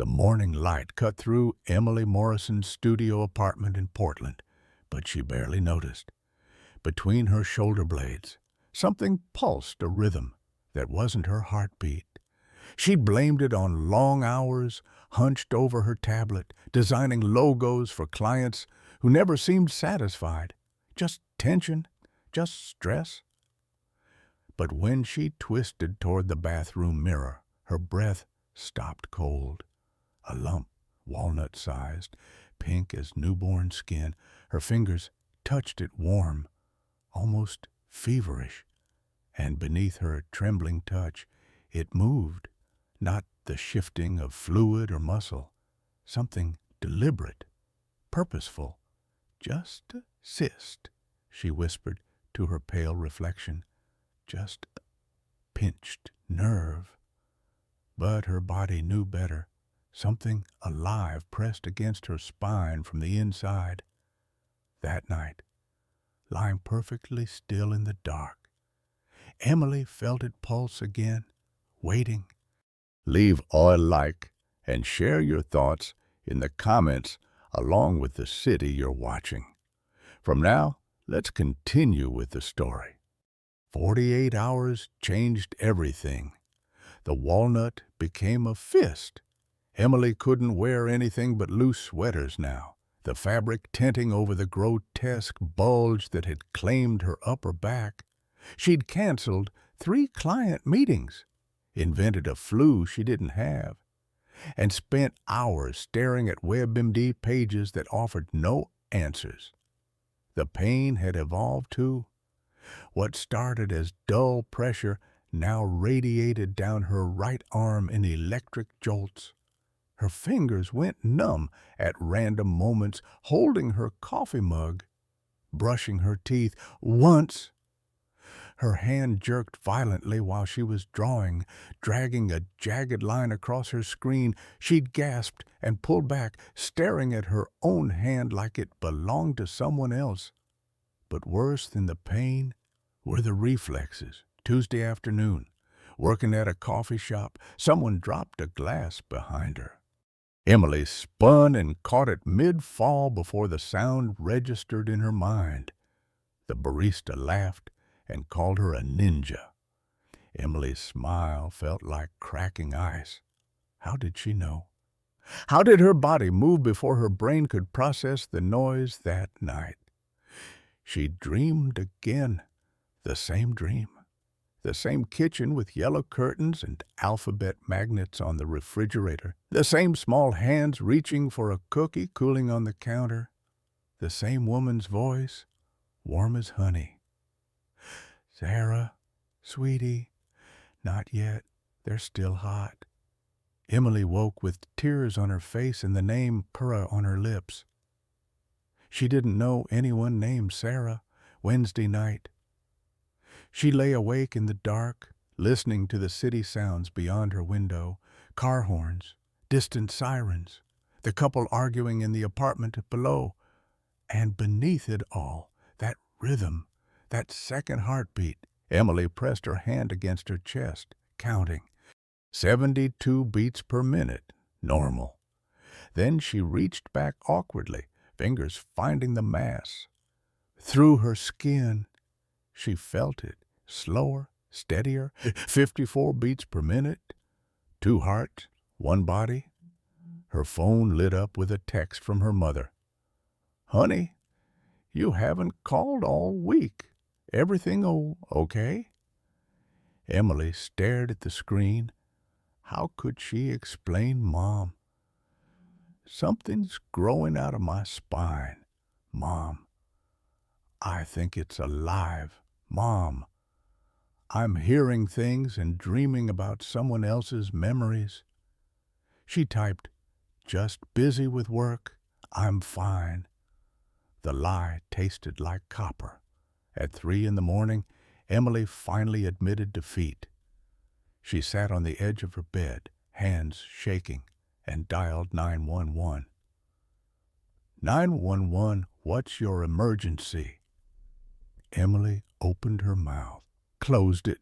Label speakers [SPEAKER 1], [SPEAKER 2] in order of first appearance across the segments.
[SPEAKER 1] The morning light cut through Emily Morrison's studio apartment in Portland, but she barely noticed. Between her shoulder blades, something pulsed a rhythm that wasn't her heartbeat. She'd blamed it on long hours, hunched over her tablet, designing logos for clients who never seemed satisfied. Just tension, just stress. But when she twisted toward the bathroom mirror, her breath stopped cold. A lump, walnut-sized, pink as newborn skin, her fingers touched it warm, almost feverish, and beneath her trembling touch, it moved, not the shifting of fluid or muscle, something deliberate, purposeful. Just a cyst, she whispered to her pale reflection. Just a pinched nerve. But her body knew better. Something alive pressed against her spine from the inside. That night, lying perfectly still in the dark, Emily felt it pulse again, waiting. Leave a like and share your thoughts in the comments along with the city you're watching. From now, let's continue with the story. 48 hours changed everything. The walnut became a fist. Emily couldn't wear anything but loose sweaters now, the fabric tinting over the grotesque bulge that had claimed her upper back. She'd canceled 3 client meetings, invented a flu she didn't have, and spent hours staring at WebMD pages that offered no answers. The pain had evolved too. What started as dull pressure now radiated down her right arm in electric jolts. Her fingers went numb at random moments, holding her coffee mug, brushing her teeth. Once, her hand jerked violently while she was drawing, dragging a jagged line across her screen. She'd gasped and pulled back, staring at her own hand like it belonged to someone else. But worse than the pain were the reflexes. Tuesday afternoon, working at a coffee shop, someone dropped a glass behind her. Emily spun and caught it mid-fall before the sound registered in her mind. The barista laughed and called her a ninja. Emily's smile felt like cracking ice. How did she know? How did her body move before her brain could process the noise that night? She dreamed again, the same dream. The same kitchen with yellow curtains and alphabet magnets on the refrigerator. The same small hands reaching for a cookie cooling on the counter. The same woman's voice, warm as honey. Sarah, sweetie, not yet. They're still hot. Emily woke with tears on her face and the name Purra on her lips. She didn't know anyone named Sarah. Wednesday night. She lay awake in the dark, listening to the city sounds beyond her window, car horns, distant sirens, the couple arguing in the apartment below, and beneath it all, that rhythm, that second heartbeat. Emily pressed her hand against her chest, counting. 72 beats per minute, normal. Then she reached back awkwardly, fingers finding the mass. Through her skin, she felt it, slower, steadier, 54 beats per minute. 2 hearts, 1 body. Her phone lit up with a text from her mother. Honey, you haven't called all week. Everything okay? Emily stared at the screen. How could she explain Mom? Something's growing out of my spine. Mom. I think it's alive. Mom. I'm hearing things and dreaming about someone else's memories. She typed, just busy with work. I'm fine. The lie tasted like copper. At 3 a.m, Emily finally admitted defeat. She sat on the edge of her bed, hands shaking, and dialed 911. 911, what's your emergency? Emily opened her mouth, closed it.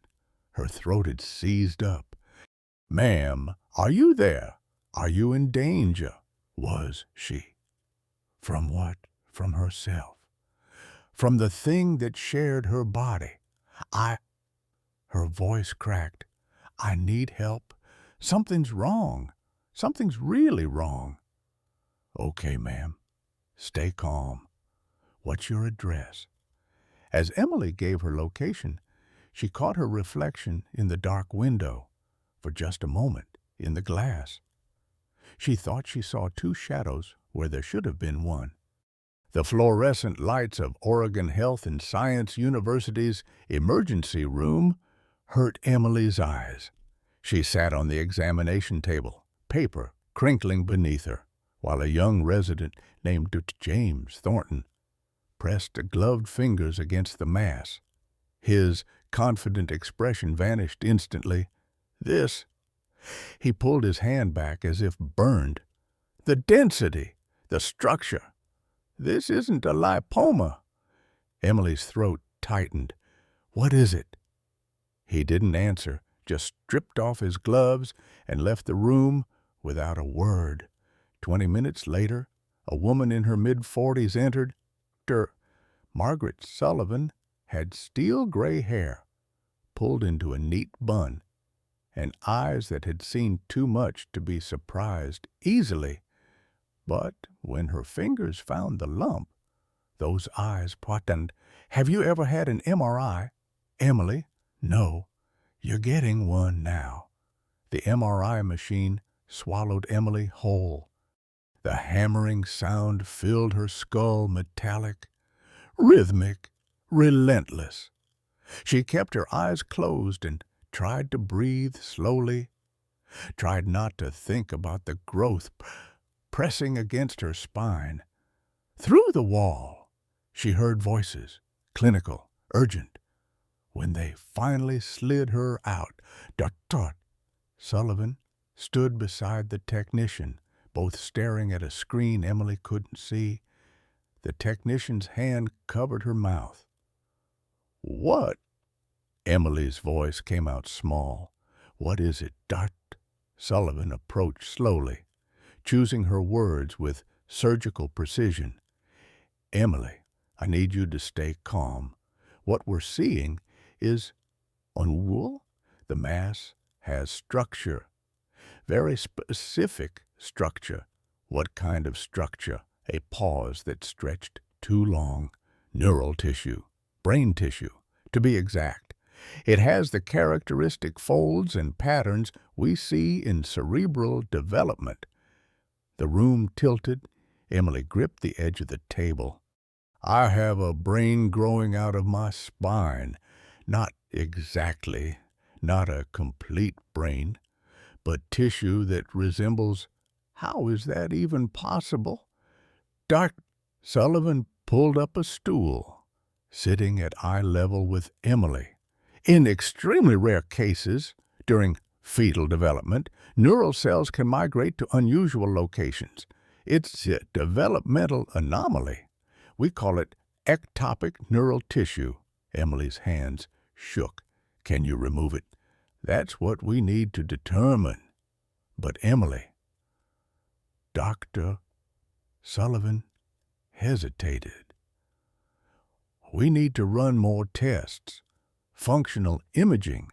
[SPEAKER 1] Her throat had seized up. Ma'am, are you there? Are you in danger? Was she? From what? From herself. From the thing that shared her body. Her voice cracked. I need help. Something's wrong. Something's really wrong. Okay, ma'am. Stay calm. What's your address? As Emily gave her location, she caught her reflection in the dark window, for just a moment, in the glass. She thought she saw two shadows where there should have been one. The fluorescent lights of Oregon Health and Science University's emergency room hurt Emily's eyes. She sat on the examination table, paper crinkling beneath her, while a young resident named James Thornton pressed gloved fingers against the mass. His confident expression vanished instantly. This. He pulled his hand back as if burned. The density, the structure. This isn't a lipoma. Emily's throat tightened. What is it? He didn't answer, just stripped off his gloves and left the room without a word. 20 minutes later, a woman in her mid-40s entered. Margaret Sullivan had steel-gray hair, pulled into a neat bun, and eyes that had seen too much to be surprised easily. But when her fingers found the lump, those eyes poignant. Have you ever had an MRI? Emily? No. You're getting one now. The MRI machine swallowed Emily whole. The hammering sound filled her skull, metallic, rhythmic, relentless. She kept her eyes closed and tried to breathe slowly, tried not to think about the growth pressing against her spine. Through the wall, she heard voices, clinical, urgent. When they finally slid her out, Dr. Sullivan stood beside the technician, both staring at a screen Emily couldn't see. The technician's hand covered her mouth. What? Emily's voice came out small. What is it, Dr. Sullivan approached slowly, choosing her words with surgical precision. Emily, I need you to stay calm. What we're seeing is unwool. The mass has structure, very specific structure. What kind of structure? A pause that stretched too long. Neural tissue, brain tissue, to be exact. It has the characteristic folds and patterns we see in cerebral development. The room tilted. Emily gripped the edge of the table. I have a brain growing out of my spine. Not exactly, not a complete brain, but tissue that resembles. How is that even possible? Dr. Sullivan pulled up a stool, sitting at eye level with Emily. In extremely rare cases, during fetal development, neural cells can migrate to unusual locations. It's a developmental anomaly. We call it ectopic neural tissue. Emily's hands shook. Can you remove it? That's what we need to determine. But Emily, Dr. Sullivan hesitated. We need to run more tests. Functional imaging.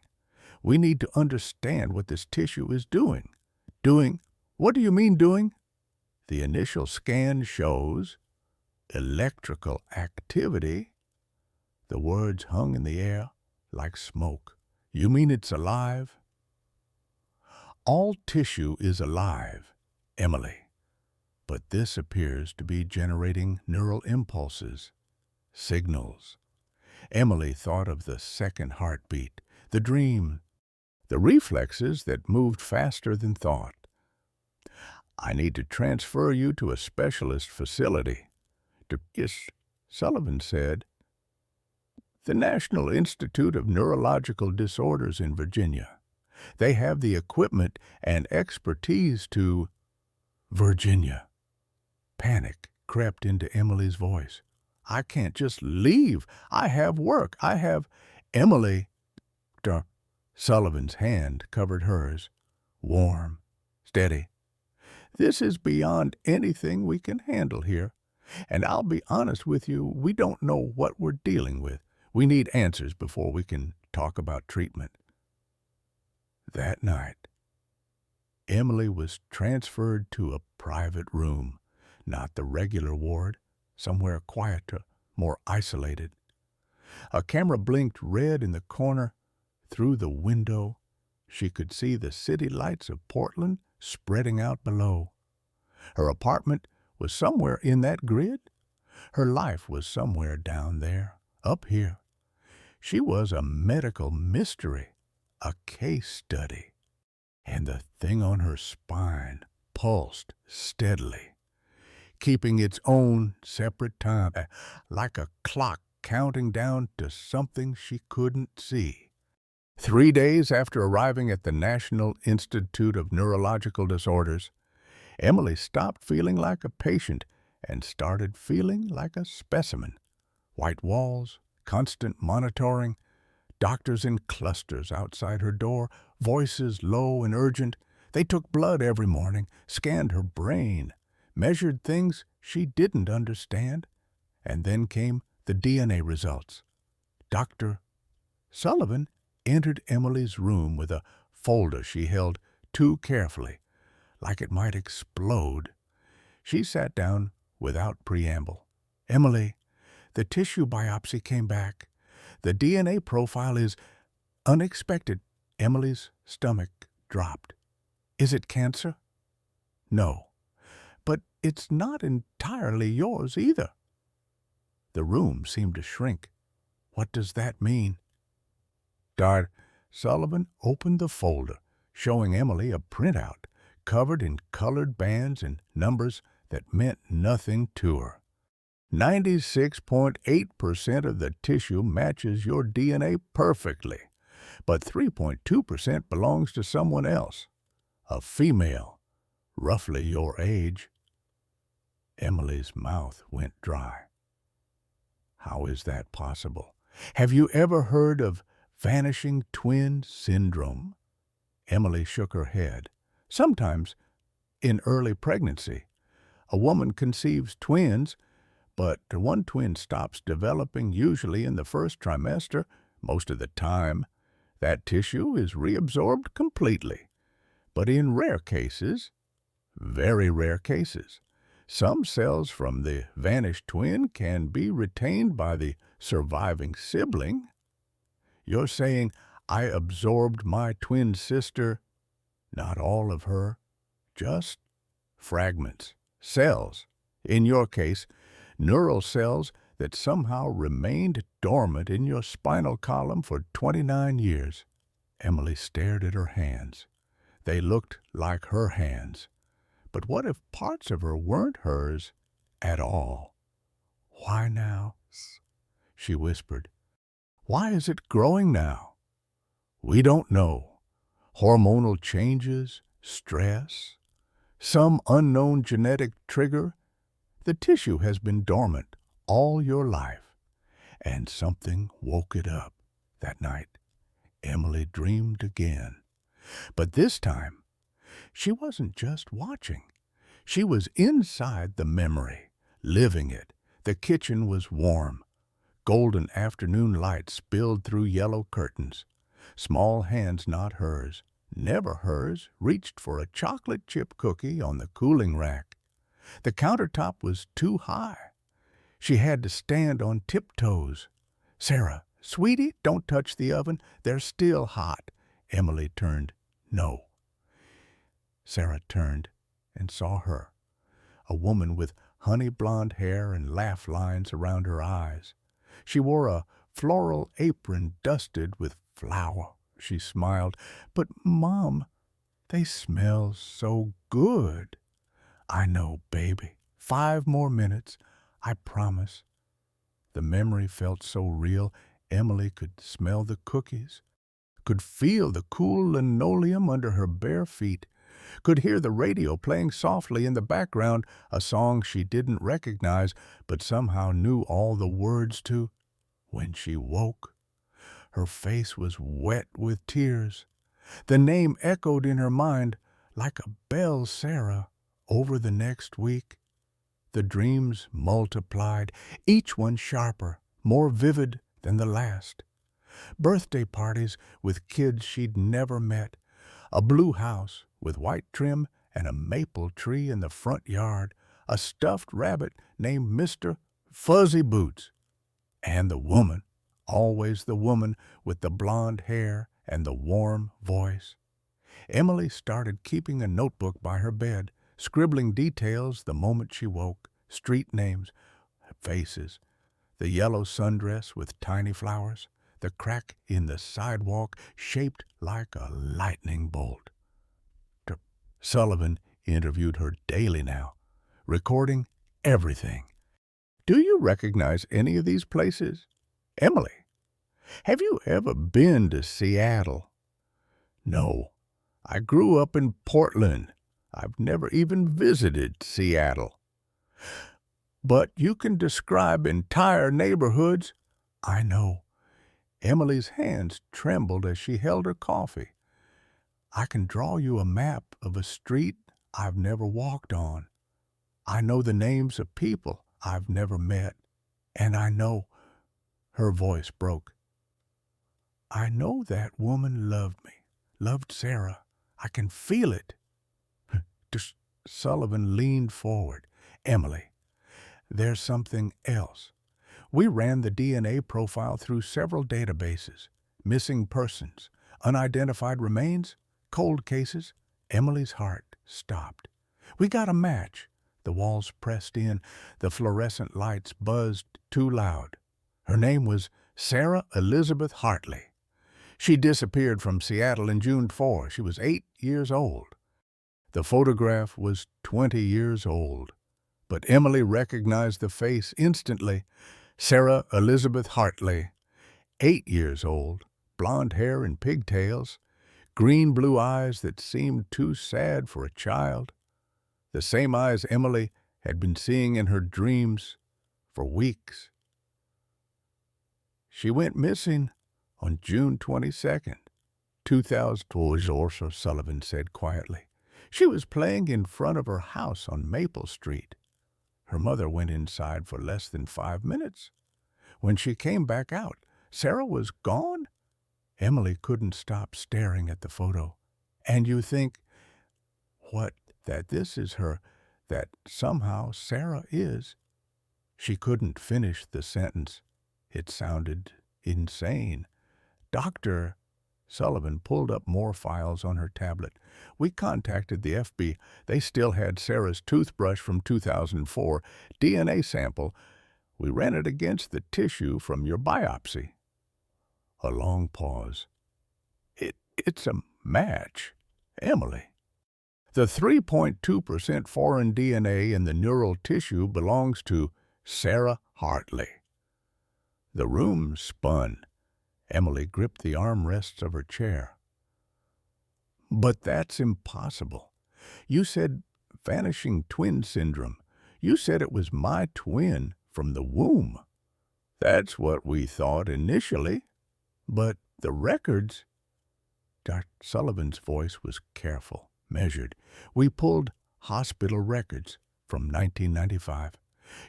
[SPEAKER 1] We need to understand what this tissue is doing. Doing? What do you mean doing? The initial scan shows electrical activity. The words hung in the air like smoke. You mean it's alive? All tissue is alive, Emily. But this appears to be generating neural impulses, signals. Emily thought of the second heartbeat, the dream, the reflexes that moved faster than thought. I need to transfer you to a specialist facility. Yes, Sullivan said. The National Institute of Neurological Disorders in Virginia. They have the equipment and expertise to. Virginia. Panic crept into Emily's voice. I can't just leave. I have work. I have. Emily. Sullivan's hand covered hers. Warm, steady. This is beyond anything we can handle here. And I'll be honest with you, we don't know what we're dealing with. We need answers before we can talk about treatment." That night, Emily was transferred to a private room, not the regular ward, somewhere quieter, more isolated. A camera blinked red in the corner. Through the window, she could see the city lights of Portland spreading out below. Her apartment was somewhere in that grid. Her life was somewhere down there, up here. She was a medical mystery, a case study. And the thing on her spine pulsed steadily, keeping its own separate time, like a clock counting down to something she couldn't see. 3 days after arriving at the National Institute of Neurological Disorders, Emily stopped feeling like a patient and started feeling like a specimen. White walls, constant monitoring, doctors in clusters outside her door, voices low and urgent. They took blood every morning, scanned her brain, measured things she didn't understand. And then came the DNA results. Dr. Sullivan entered Emily's room with a folder she held too carefully, like it might explode. She sat down without preamble. "Emily, the tissue biopsy came back. The DNA profile is unexpected." Emily's stomach dropped. "Is it cancer?" "No, but it's not entirely yours either." The room seemed to shrink. "What does that mean?" Dr. Sullivan opened the folder, showing Emily a printout covered in colored bands and numbers that meant nothing to her. 96.8% of the tissue matches your DNA perfectly, but 3.2% belongs to someone else, a female, roughly your age. Emily's mouth went dry. "How is that possible? Have you ever heard of vanishing twin syndrome?" Emily shook her head. "Sometimes, in early pregnancy, a woman conceives twins, but one twin stops developing usually in the first trimester. Most of the time, that tissue is reabsorbed completely. But in rare cases, very rare cases, some cells from the vanished twin can be retained by the surviving sibling." "You're saying I absorbed my twin sister?" "Not all of her, just fragments, cells. In your case, neural cells that somehow remained dormant in your spinal column for 29 years. Emily stared at her hands. They looked like her hands. But what if parts of her weren't hers at all? "Why now?" she whispered. "Why is it growing now?" "We don't know. Hormonal changes, stress, some unknown genetic trigger. The tissue has been dormant all your life." And something woke it up. That night, Emily dreamed again. But this time, she wasn't just watching. She was inside the memory, living it. The kitchen was warm. Golden afternoon light spilled through yellow curtains. Small hands, not hers, never hers, reached for a chocolate chip cookie on the cooling rack. The countertop was too high. She had to stand on tiptoes. "Sarah, sweetie, don't touch the oven. They're still hot." Emily turned. "No." Sarah turned and saw her, a woman with honey blonde hair and laugh lines around her eyes. She wore a floral apron dusted with flour. She smiled. "But, Mom, they smell so good." "I know, baby. 5 more minutes, I promise." The memory felt so real. Emily could smell the cookies, could feel the cool linoleum under her bare feet, could hear the radio playing softly in the background, a song she didn't recognize but somehow knew all the words to. When she woke, her face was wet with tears. The name echoed in her mind like a bell. "Sarah, Over the next week, the dreams multiplied, each one sharper, more vivid than the last. Birthday parties with kids she'd never met, a blue house with white trim and a maple tree in the front yard, a stuffed rabbit named Mr. Fuzzy Boots, and the woman, always the woman with the blonde hair and the warm voice. Emily started keeping a notebook by her bed, scribbling details the moment she woke, street names, faces, the yellow sundress with tiny flowers, the crack in the sidewalk shaped like a lightning bolt. Sullivan interviewed her daily now, recording everything. Do you recognize any of these places? Emily, have you ever been to Seattle? No, I grew up in Portland. I've never even visited Seattle. But you can describe entire neighborhoods. I know. Emily's hands trembled as she held her coffee. I can draw you a map of a street I've never walked on. I know the names of people I've never met. And I know, her voice broke, I know that woman loved me, loved Sarah. I can feel it. Sullivan leaned forward. Emily, there's something else. We ran the DNA profile through several databases. Missing persons, unidentified remains, cold cases. Emily's heart stopped. We got a match. The walls pressed in. The fluorescent lights buzzed too loud. Her name was Sarah Elizabeth Hartley. She disappeared from Seattle in June 4. She was 8 years old. The photograph was 20 years old. But Emily recognized the face instantly. Sarah Elizabeth Hartley, 8 years old, blonde hair and pigtails, green-blue eyes that seemed too sad for a child. The same eyes Emily had been seeing in her dreams for weeks. She went missing on June 22nd, 2000, Sullivan said quietly. She was playing in front of her house on Maple Street. Her mother went inside for less than 5 minutes. When she came back out, Sarah was gone. Emily couldn't stop staring at the photo. And you think, what, that this is her, that somehow Sarah is. She couldn't finish the sentence. It sounded insane. Dr. Sullivan pulled up more files on her tablet. We contacted the FBI. They still had Sarah's toothbrush from 2004, DNA sample. We ran it against the tissue from your biopsy. A long pause. It's a match, Emily. The 3.2% foreign DNA in the neural tissue belongs to Sarah Hartley. The room spun. Emily gripped the armrests of her chair. But that's impossible. You said vanishing twin syndrome. You said it was my twin from the womb. That's what we thought initially. But the records... Dr. Sullivan's voice was careful, measured. We pulled hospital records from 1995.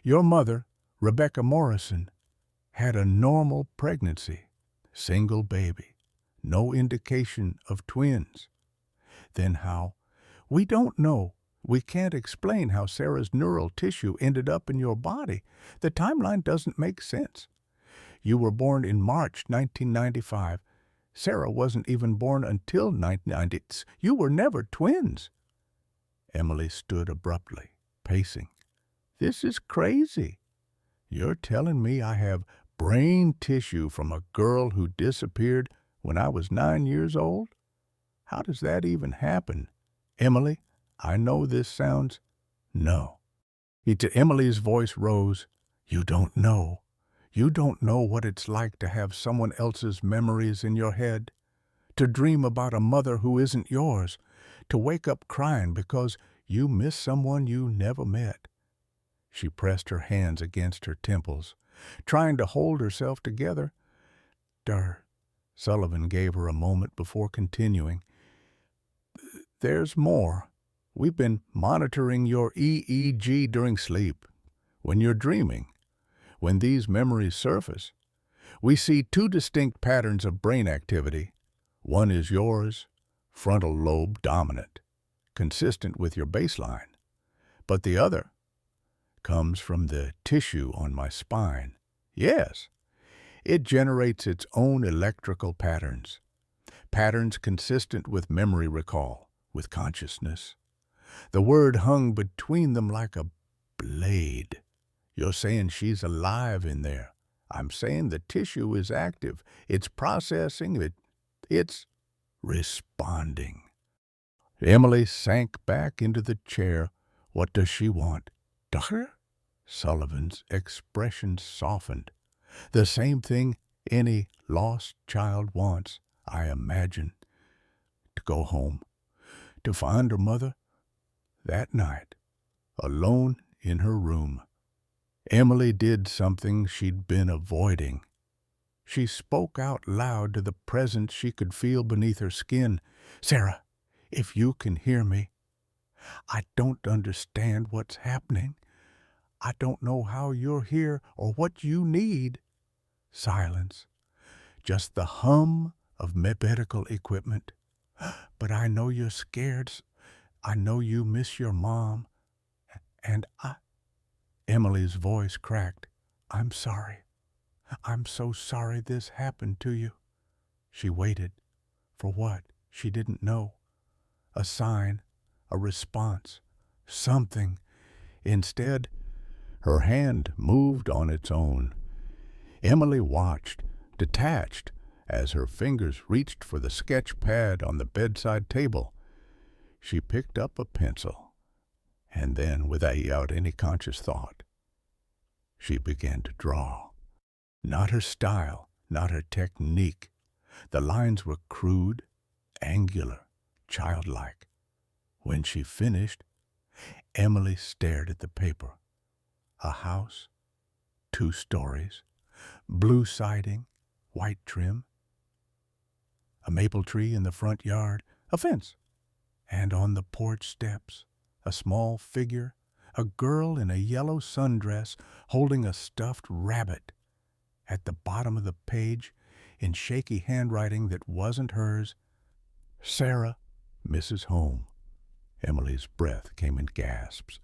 [SPEAKER 1] Your mother, Rebecca Morrison, had a normal pregnancy. Single baby. No indication of twins. Then how? We don't know. We can't explain how Sarah's neural tissue ended up in your body. The timeline doesn't make sense. You were born in March 1995. Sarah wasn't even born until 1990. You were never twins. Emily stood abruptly, pacing. This is crazy. You're telling me I have brain tissue from a girl who disappeared when I was 9 years old? How does that even happen? Emily, I know this sounds... No. Emily's voice rose. You don't know. You don't know what it's like to have someone else's memories in your head, to dream about a mother who isn't yours, to wake up crying because you miss someone you never met. She pressed her hands against her temples, trying to hold herself together. Sullivan gave her a moment before continuing. There's more. We've been monitoring your EEG during sleep. When you're dreaming, when these memories surface, we see two distinct patterns of brain activity. One is yours, frontal lobe dominant, consistent with your baseline, but the other comes from the tissue on my spine. Yes, it generates its own electrical patterns, patterns consistent with memory recall, with consciousness. The word hung between them like a blade. You're saying she's alive in there. I'm saying the tissue is active. It's processing. It's responding. Emily sank back into the chair. What does she want? Doctor? Sullivan's expression softened. The same thing any lost child wants, I imagine. To go home. To find her mother. That night, alone in her room, Emily did something she'd been avoiding. She spoke out loud to the presence she could feel beneath her skin. Sarah, if you can hear me, I don't understand what's happening. I don't know how you're here or what you need. Silence. Just the hum of medical equipment. But I know you're scared. I know you miss your mom. And Emily's voice cracked. I'm sorry. I'm so sorry this happened to you. She waited. For what? She didn't know. A sign, a response, something. Instead, her hand moved on its own. Emily watched, detached, as her fingers reached for the sketch pad on the bedside table. She picked up a pencil, and then, without any conscious thought, she began to draw. Not her style, not her technique. The lines were crude, angular, childlike. When she finished, Emily stared at the paper. A house, 2 stories, blue siding, white trim, a maple tree in the front yard, a fence, and on the porch steps, a small figure, a girl in a yellow sundress holding a stuffed rabbit. At the bottom of the page, in shaky handwriting that wasn't hers, Sarah, Mrs. Home. Emily's breath came in gasps.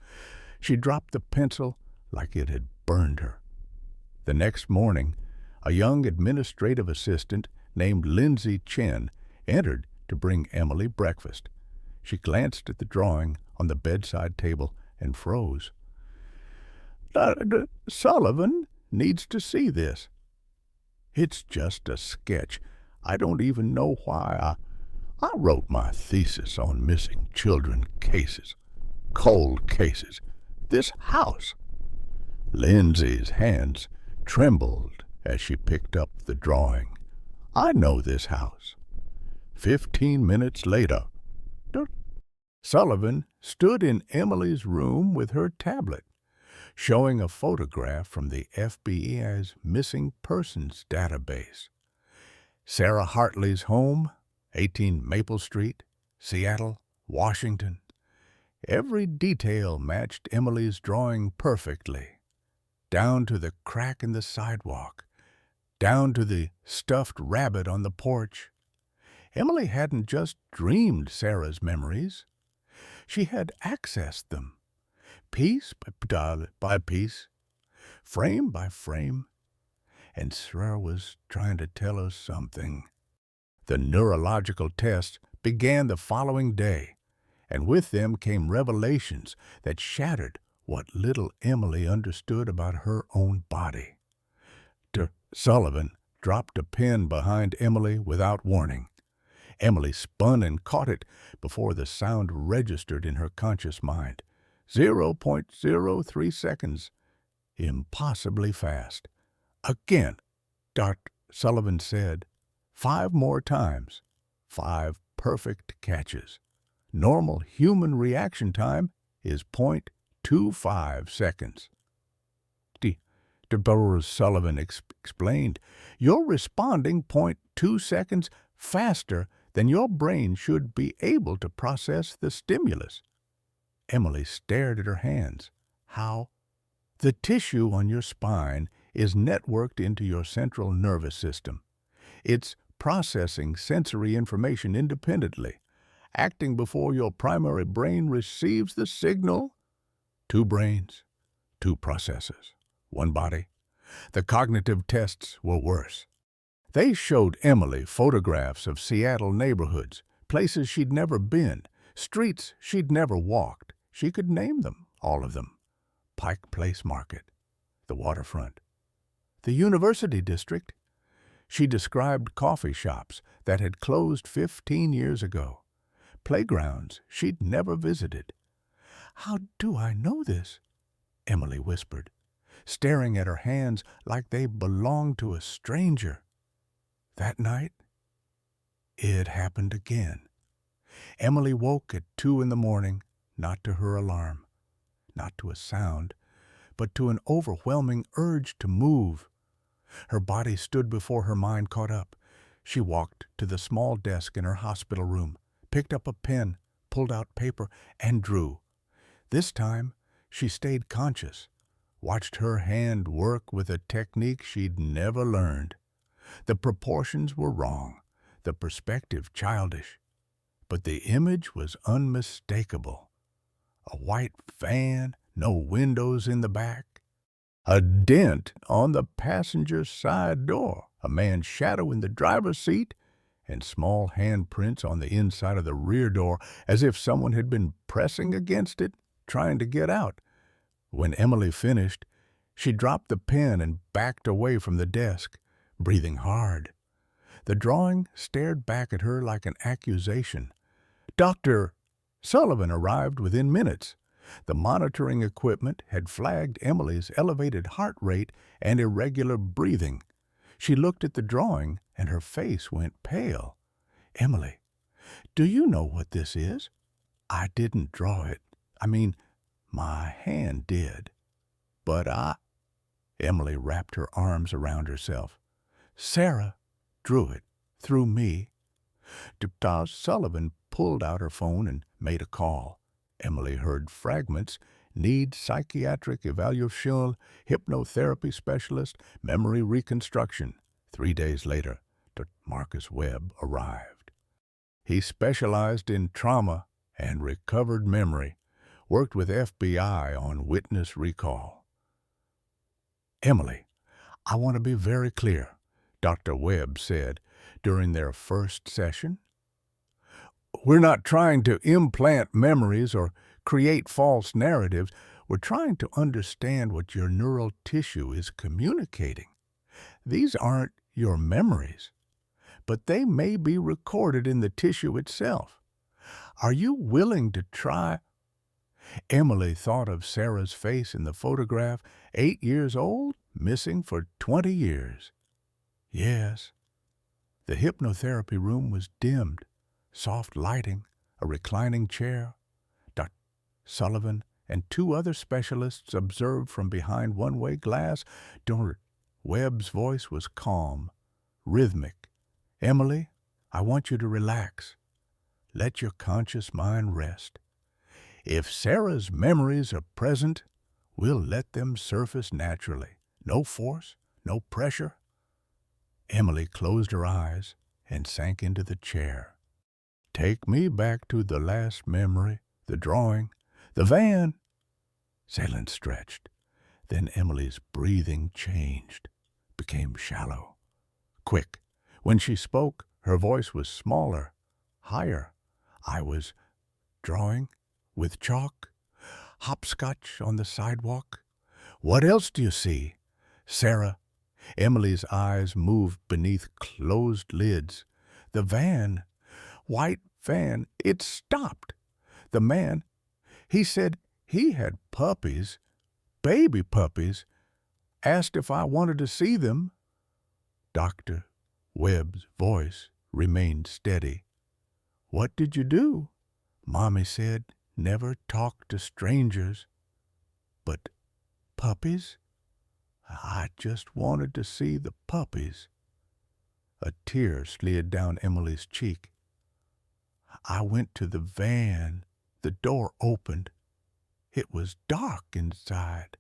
[SPEAKER 1] She dropped the pencil like it had burned her. The next morning, a young administrative assistant named Lindsay Chen entered to bring Emily breakfast. She glanced at the drawing on the bedside table and froze. Sullivan needs to see this. It's just a sketch. I don't even know why I wrote my thesis on missing children cases, cold cases. This house. Lindsay's hands trembled as she picked up the drawing. I know this house. 15 minutes later, Sullivan stood in Emily's room with her tablet, showing a photograph from the FBI's missing persons database. Sarah Hartley's home, 18 Maple Street, Seattle, Washington. Every detail matched Emily's drawing perfectly, down to the crack in the sidewalk, down to the stuffed rabbit on the porch. Emily hadn't just dreamed Sarah's memories. She had accessed them, piece by piece, frame by frame, and Sarah was trying to tell us something. The neurological tests began the following day, and with them came revelations that shattered what little Emily understood about her own body. Sullivan dropped a pen behind Emily without warning. Emily spun and caught it before the sound registered in her conscious mind. 0.03 seconds. Impossibly fast. Again, Dr. Sullivan said. 5 more times. 5 perfect catches. Normal human reaction time is 0.25 seconds. Dr. Sullivan explained, you're responding 0.2 seconds faster than your brain should be able to process the stimulus. Emily stared at her hands. How? The tissue on your spine is networked into your central nervous system. It's processing sensory information independently, acting before your primary brain receives the signal. Two brains, two processes, one body. The cognitive tests were worse. They showed Emily photographs of Seattle neighborhoods, places she'd never been, streets she'd never walked. She could name them, all of them. Pike Place Market, the waterfront, the University District. She described coffee shops that had closed 15 years ago, playgrounds she'd never visited. "How do I know this?" Emily whispered, staring at her hands like they belonged to a stranger. That night, it happened again. Emily woke at 2 in the morning, not to her alarm, not to a sound, but to an overwhelming urge to move. Her body stood before her mind caught up. She walked to the small desk in her hospital room, picked up a pen, pulled out paper, and drew. This time, she stayed conscious, watched her hand work with a technique she'd never learned. The proportions were wrong, the perspective childish, but the image was unmistakable. A white fan, no windows in the back, a dent on the passenger side door, a man's shadow in the driver's seat, and small handprints on the inside of the rear door, as if someone had been pressing against it, trying to get out. When Emily finished, she dropped the pen and backed away from the desk, breathing hard. The drawing stared back at her like an accusation. Dr. Sullivan arrived within minutes. The monitoring equipment had flagged Emily's elevated heart rate and irregular breathing. She looked at the drawing, and her face went pale. "Emily, do you know what this is?" "I didn't draw it. My hand did. But Emily wrapped her arms around herself. "Sarah drew it, through me." Dr. Sullivan pulled out her phone and made a call. Emily heard fragments: need psychiatric evaluation, hypnotherapy specialist, memory reconstruction. 3 days later, Dr. Marcus Webb arrived. He specialized in trauma and recovered memory, worked with FBI on witness recall. "Emily, I want to be very clear," Dr. Webb said during their first session. "We're not trying to implant memories or create false narratives. We're trying to understand what your neural tissue is communicating. These aren't your memories, but they may be recorded in the tissue itself. Are you willing to try?" Emily thought of Sarah's face in the photograph, 8 years old, missing for 20 years. Yes. The hypnotherapy room was dimmed, soft lighting, a reclining chair. Dr. Sullivan and 2 other specialists observed from behind one-way glass. Dr. Webb's voice was calm, rhythmic. "Emily, I want you to relax. Let your conscious mind rest. If Sarah's memories are present, we'll let them surface naturally. No force, no pressure." Emily closed her eyes and sank into the chair. "Take me back to the last memory, the drawing, the van." Silence stretched. Then Emily's breathing changed, became shallow, quick. When she spoke, her voice was smaller, higher. "I was drawing with chalk, hopscotch on the sidewalk. What else do you see?" "Sarah." Emily's eyes moved beneath closed lids. "The van, white van, it stopped. The man, he said he had puppies, baby puppies, asked if I wanted to see them." Dr. Webb's voice remained steady. "What did you do?" "Mommy said never talk to strangers." "But puppies?" "I just wanted to see the puppies." A tear slid down Emily's cheek. "I went to the van. The door opened. It was dark inside,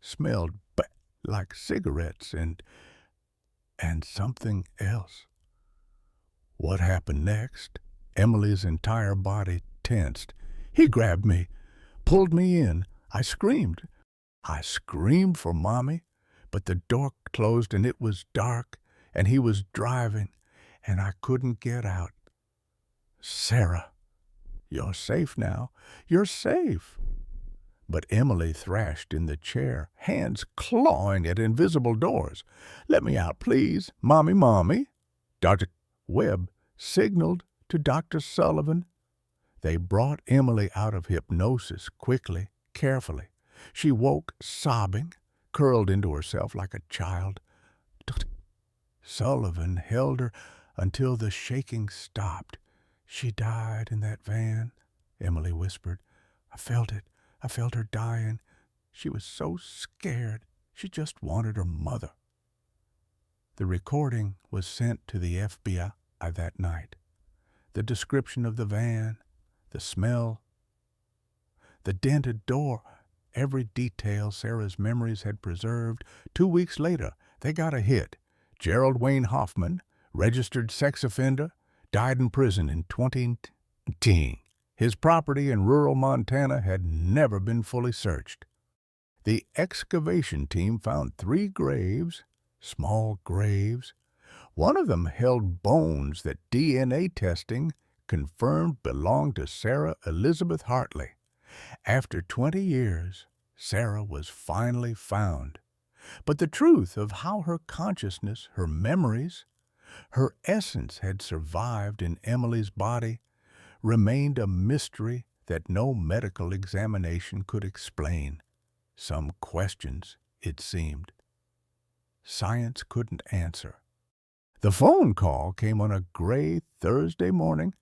[SPEAKER 1] smelled like cigarettes and something else. What happened next? Emily's entire body tensed. He grabbed me, pulled me in. I screamed. I screamed for Mommy, but the door closed and it was dark, and he was driving, and I couldn't get out. Sarah, you're safe now. You're safe. But Emily thrashed in the chair, hands clawing at invisible doors. Let me out, please. Mommy, Mommy. Dr. Webb signaled to Dr. Sullivan. They brought Emily out of hypnosis quickly, carefully. She woke sobbing, curled into herself like a child. Dr. Sullivan held her until the shaking stopped. She died in that van, Emily whispered. I felt it. I felt her dying. She was so scared. She just wanted her mother. The recording was sent to the FBI that night. The description of the van, the smell, the dented door, every detail Sarah's memories had preserved. 2 weeks later, they got a hit. Gerald Wayne Hoffman, registered sex offender, died in prison in 2010. His property in rural Montana had never been fully searched. The excavation team found 3 graves, small graves. One of them held bones that DNA testing confirmed belonged to Sarah Elizabeth Hartley. After 20 years, Sarah was finally found. But the truth of how her consciousness, her memories, her essence had survived in Emily's body remained a mystery that no medical examination could explain. Some questions, it seemed, science couldn't answer. The phone call came on a gray Thursday morning.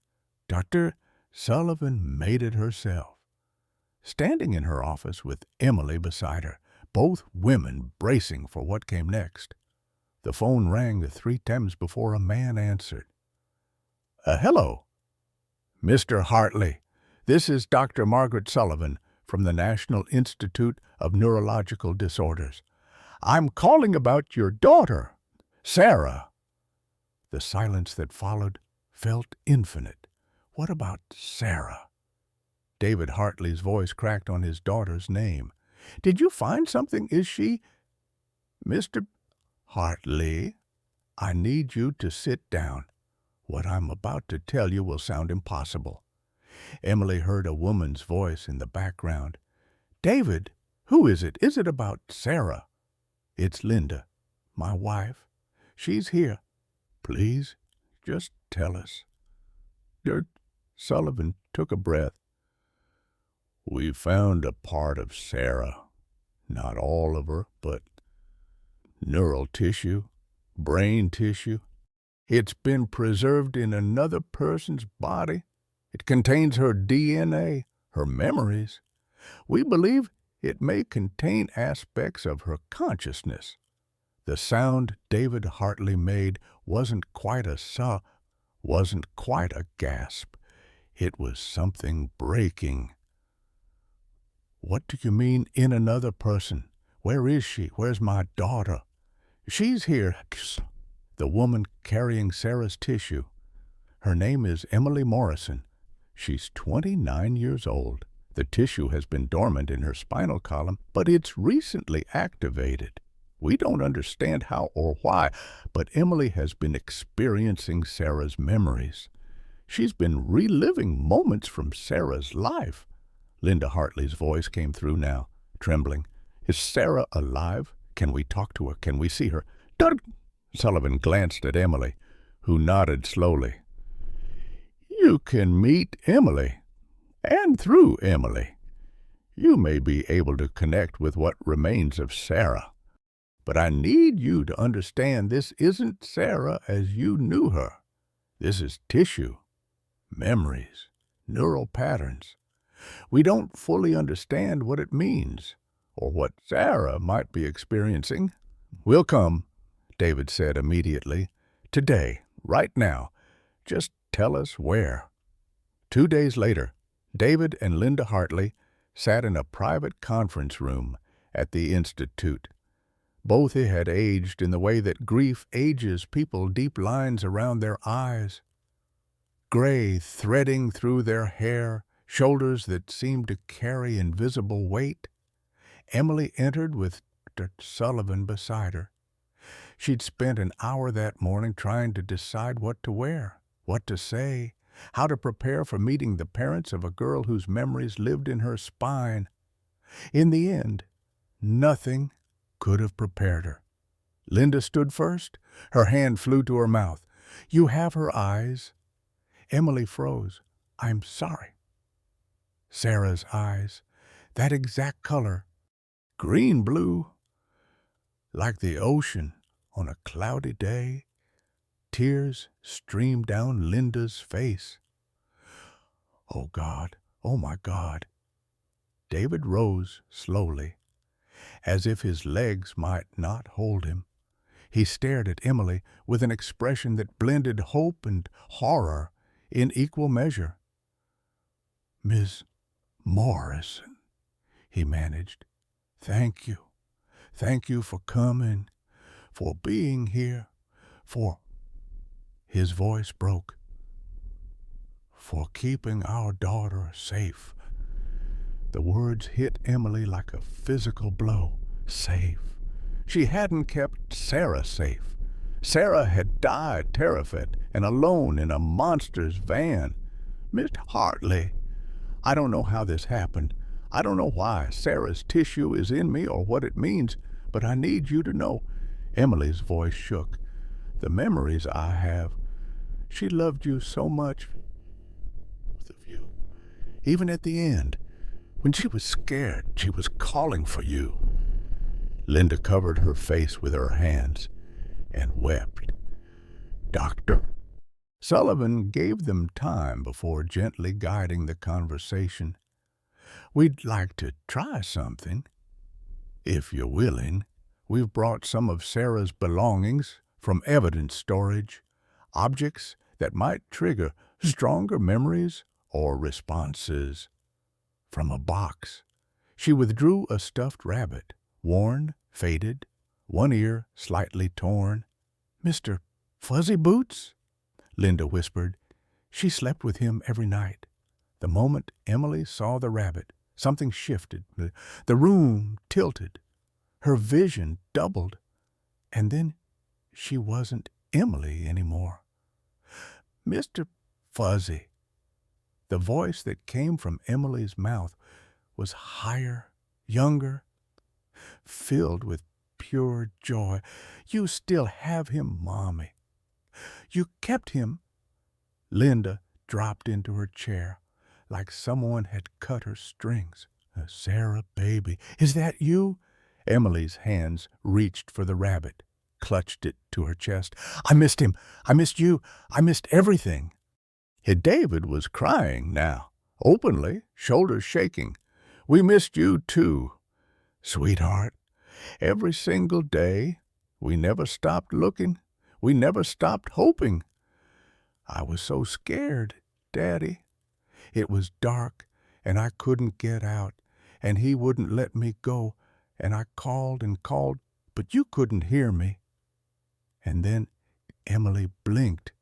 [SPEAKER 1] Dr. Sullivan made it herself, standing in her office with Emily beside her, both women bracing for what came next. The phone rang the 3 times before a man answered. Hello. Mr. Hartley, this is Dr. Margaret Sullivan from the National Institute of Neurological Disorders. I'm calling about your daughter, Sarah. The silence that followed felt infinite. What about Sarah? David Hartley's voice cracked on his daughter's name. Did you find something? Is she... Mr. Hartley, I need you to sit down. What I'm about to tell you will sound impossible. Emily heard a woman's voice in the background. David, who is it? Is it about Sarah? It's Linda, my wife. She's here. Please, just tell us. Dirk Sullivan took a breath. We found a part of Sarah. Not all of her, but neural tissue, brain tissue. It's been preserved in another person's body. It contains her DNA, her memories. We believe it may contain aspects of her consciousness. The sound David Hartley made wasn't quite a gasp. It was something breaking. What do you mean, in another person? Where is she? Where's my daughter? She's here. The woman carrying Sarah's tissue. Her name is Emily Morrison. She's 29 years old. The tissue has been dormant in her spinal column, but it's recently activated. We don't understand how or why, but Emily has been experiencing Sarah's memories. She's been reliving moments from Sarah's life. Linda Hartley's voice came through now, trembling. Is Sarah alive? Can we talk to her? Can we see her? Doug Sullivan glanced at Emily, who nodded slowly. You can meet Emily, and through Emily, you may be able to connect with what remains of Sarah. But I need you to understand this isn't Sarah as you knew her. This is tissue, memories, neural patterns. We don't fully understand what it means, or what Sarah might be experiencing. We'll come, David said immediately. Today, right now. Just tell us where. 2 days later, David and Linda Hartley sat in a private conference room at the Institute. Both had aged in the way that grief ages people, deep lines around their eyes, gray threading through their hair, shoulders that seemed to carry invisible weight. Emily entered with Dr. Sullivan beside her. She'd spent an hour that morning trying to decide what to wear, what to say, how to prepare for meeting the parents of a girl whose memories lived in her spine. In the end, nothing could have prepared her. Linda stood first. Her hand flew to her mouth. "You have her eyes." Emily froze. "I'm sorry." Sarah's eyes, that exact color, green-blue, like the ocean on a cloudy day. Tears streamed down Linda's face. "Oh, God! Oh, my God!" David rose slowly, as if his legs might not hold him. He stared at Emily with an expression that blended hope and horror in equal measure. "Miss Morrison," he managed. "Thank you. Thank you for coming, for being here, for—" his voice broke, "for keeping our daughter safe." The words hit Emily like a physical blow. Safe. She hadn't kept Sarah safe. Sarah had died terrified and alone in a monster's van. "Miss Hartley, I don't know how this happened. I don't know why Sarah's tissue is in me or what it means, but I need you to know." Emily's voice shook. "The memories I have. She loved you so much. Both of you. Even at the end, when she was scared, she was calling for you." Linda covered her face with her hands and wept. "Doctor." Sullivan gave them time before gently guiding the conversation. "We'd like to try something, if you're willing. We've brought some of Sarah's belongings from evidence storage, objects that might trigger stronger memories or responses." From a box, she withdrew a stuffed rabbit, worn, faded, one ear slightly torn. "Mr. Fuzzy Boots?" Linda whispered. She slept with him every night. The moment Emily saw the rabbit, something shifted. The room tilted. Her vision doubled. And then she wasn't Emily anymore. "Mr. Fuzzy." The voice that came from Emily's mouth was higher, younger, filled with pure joy. "You still have him, Mommy. You kept him." Linda dropped into her chair like someone had cut her strings. "Sarah, baby, is that you?" Emily's hands reached for the rabbit, clutched it to her chest. "I missed him. I missed you. I missed everything." David was crying now, openly, shoulders shaking. "We missed you too, sweetheart. Every single day. We never stopped looking. We never stopped hoping. I was so scared, Daddy. It was dark, and I couldn't get out, and he wouldn't let me go, and I called and called, but you couldn't hear me." And then Emily blinked.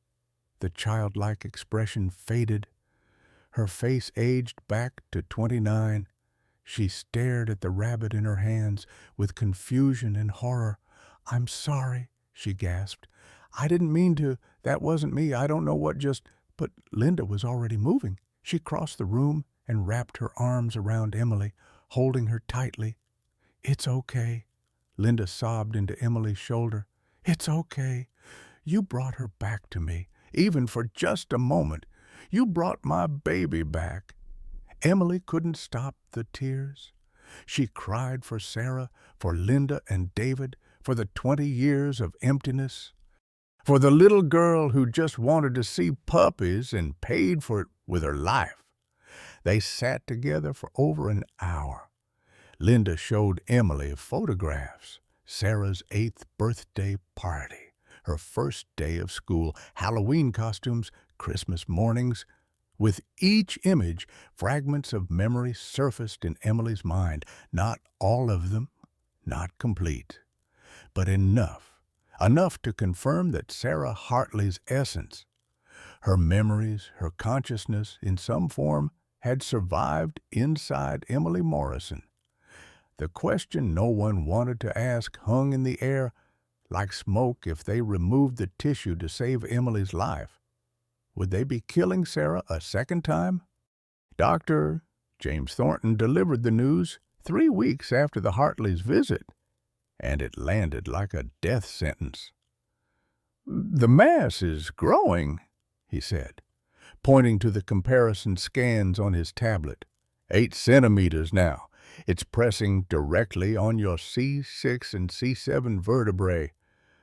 [SPEAKER 1] The childlike expression faded. Her face aged back to 29. She stared at the rabbit in her hands with confusion and horror. "I'm sorry," she gasped. "I didn't mean to. That wasn't me. I don't know what just—" But Linda was already moving. She crossed the room and wrapped her arms around Emily, holding her tightly. "It's okay." Linda sobbed into Emily's shoulder. "It's okay. You brought her back to me, even for just a moment. You brought my baby back." Emily couldn't stop the tears. She cried for Sarah, for Linda and David, for the 20 years of emptiness, for the little girl who just wanted to see puppies and paid for it with her life. They sat together for over an hour. Linda showed Emily photographs, Sarah's 8th birthday party, her first day of school, Halloween costumes, Christmas mornings, With each image, fragments of memory surfaced in Emily's mind, not all of them, not complete, but enough to confirm that Sarah Hartley's essence, her memories, her consciousness, in some form, had survived inside Emily Morrison. The question no one wanted to ask hung in the air like smoke. If they removed the tissue to save Emily's life, would they be killing Sarah a second time? Dr. James Thornton delivered the news 3 weeks after the Hartleys' visit, and it landed like a death sentence. "The mass is growing," he said, pointing to the comparison scans on his tablet. 8 centimeters now. It's pressing directly on your C6 and C7 vertebrae.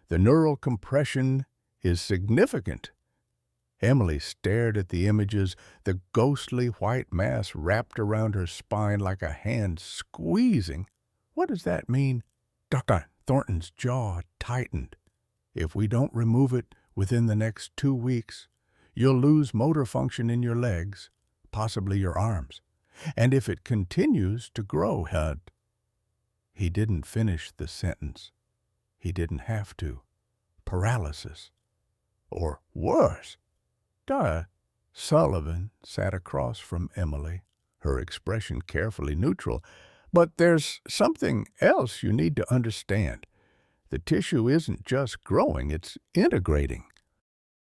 [SPEAKER 1] The neural compression is significant. Emily stared at the images, the ghostly white mass wrapped around her spine like a hand squeezing. "What does that mean?" Dr. Thornton's jaw tightened. "If we don't remove it within the next 2 weeks, you'll lose motor function in your legs, possibly your arms. And if it continues to grow, He didn't finish the sentence. He didn't have to. Paralysis. Or worse. Dr. Sullivan sat across from Emily, her expression carefully neutral. "But there's something else you need to understand. The tissue isn't just growing, it's integrating.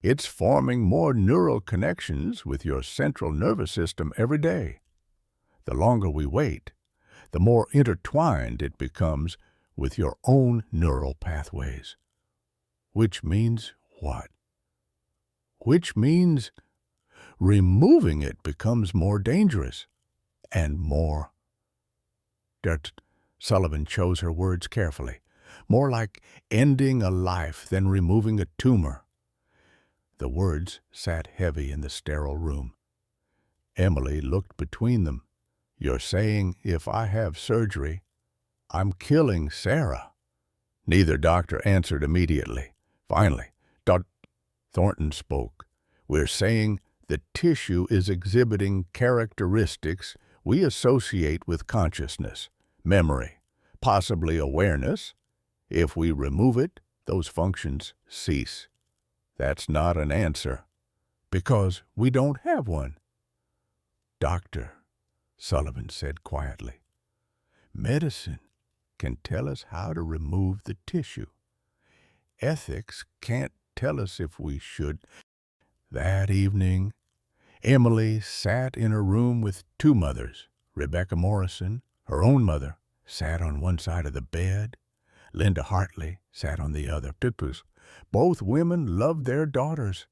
[SPEAKER 1] It's forming more neural connections with your central nervous system every day. The longer we wait, the more intertwined it becomes with your own neural pathways." Which means what? Which means removing it becomes more dangerous and more. Dr. Sullivan chose her words carefully. More like ending a life than removing a tumor. The words sat heavy in the sterile room. Emily looked between them. "You're saying if I have surgery, I'm killing Sarah?" Neither doctor answered immediately. Finally, Dr. Thornton spoke. "We're saying the tissue is exhibiting characteristics we associate with consciousness, memory, possibly awareness. If we remove it, those functions cease." "That's not an answer." "Because we don't have one." "Doctor," Sullivan said quietly, "medicine can tell us how to remove the tissue. Ethics can't tell us if we should." That evening, Emily sat in her room with 2 mothers. Rebecca Morrison, her own mother, sat on one side of the bed. Linda Hartley sat on the other. Both women loved their daughters.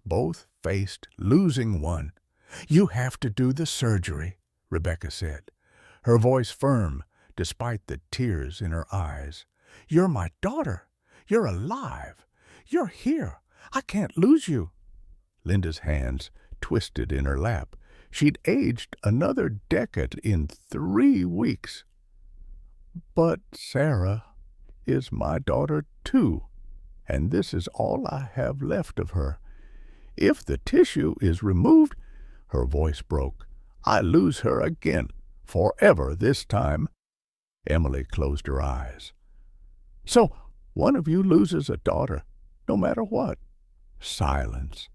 [SPEAKER 1] Both faced losing one. "You have to do the surgery," Rebecca said, her voice firm despite the tears in her eyes. "You're my daughter. You're alive. You're here. I can't lose you." Linda's hands twisted in her lap. She'd aged another decade in 3 weeks. "But Sarah is my daughter too, and this is all I have left of her. If the tissue is removed," her voice broke, "I lose her again, forever this time." Emily closed her eyes. "So one of you loses a daughter, no matter what." Silence.